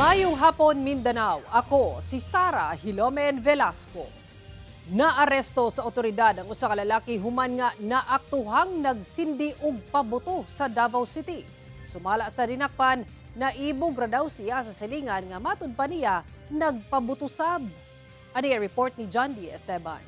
Mayong hapon, Mindanao. Ako si Sara Hilomen Velasco. Naaresto sa otoridad ang usa ka lalaki human nga naaktuhang nagsindi og pabuto sa Davao City. Sumala sa dinakpan, naibog ra daw siya sa silingan nga matud pa niya nagpabuto sab. Ani ang report ni John D. Esteban.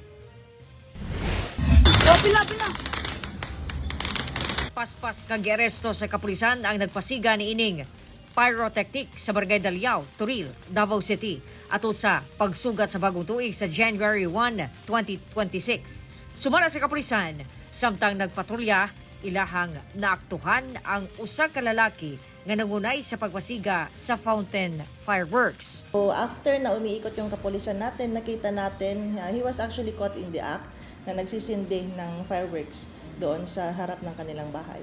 Paspas kag aresto sa kapulisan ang nagpasiga ni ining pyrotechnic sa Barangay Daliao, Turil, Davao City ato sa pagsugat sa bagong tuig sa January 1, 2026. Sumala sa kapulisan, samtang nagpatrolya, ilahang naaktuhan ang usa ka lalaki nga nangunay sa pagpasiga sa fountain fireworks. So after na umiikot yung kapulisan natin, nakita natin, he was actually caught in the act na nagsisindi ng fireworks doon sa harap ng kanilang bahay.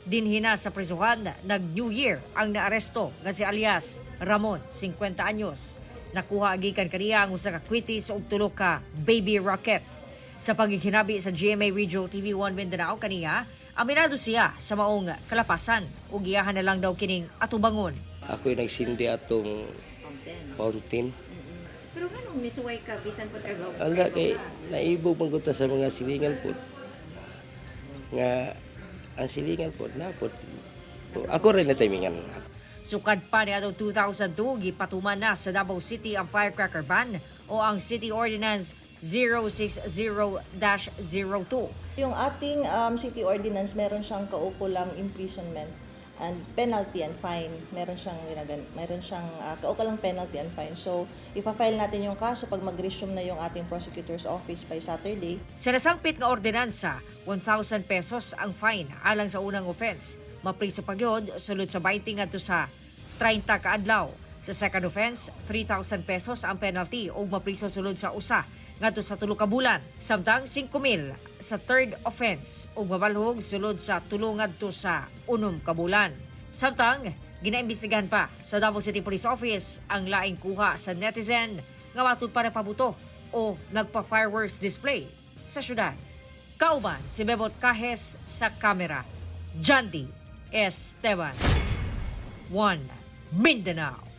Dinhina sa prisuhan, nag-New Year ang naaresto nga si alias Ramon, 50 anyos. Nakuha gikan kaniya ang usa ka kwitis ug tulo ka baby rocket. Sa pagkikinabi sa GMA Radio TV1 Mindanao kaniya, aminado siya sa maong kalapasan ug iyahan na lang daw kining atubangon. Ako'y nagsindi atong fountain. Pero ganun misuway ka bisan po tayo. Ala kay naibog man ko ta sa mga silingan po. Nga ang silingan po napot. Ako rin na timingan. Sukad pa ni atong 2002 gipatuman na sa Davao City ang firecracker ban o ang City Ordinance 060-02. Yung ating city ordinance, meron siyang kaukulang imprisonment and penalty and fine. Meron siyang kaukulang penalty and fine. So, ipa-file natin yung kaso pag mag-resume na yung ating prosecutor's office by Saturday. Sa nasangpit nga ordinansa, 1,000 pesos ang fine alang sa unang offense. Mapriso pa gyud sulod sa 20 ngadto sa 30 ka adlaw. Sa second offense, 3,000 pesos ang penalty ug mapriso sulod sa usa ngadto sa 3 ka bulan. Samtang 5,000 sa third offense ug mabalhog sulod sa 3 ngadto sa 6 ka bulan. Samtang ginaimbestigahan pa sa Davao City Police Office ang laing kuha sa netizen nga matud pa pabuto o nagpa-fireworks display sa syudad. Kauban si Bebot Kahes sa kamera. John D. Esteban. 1 Mindanao.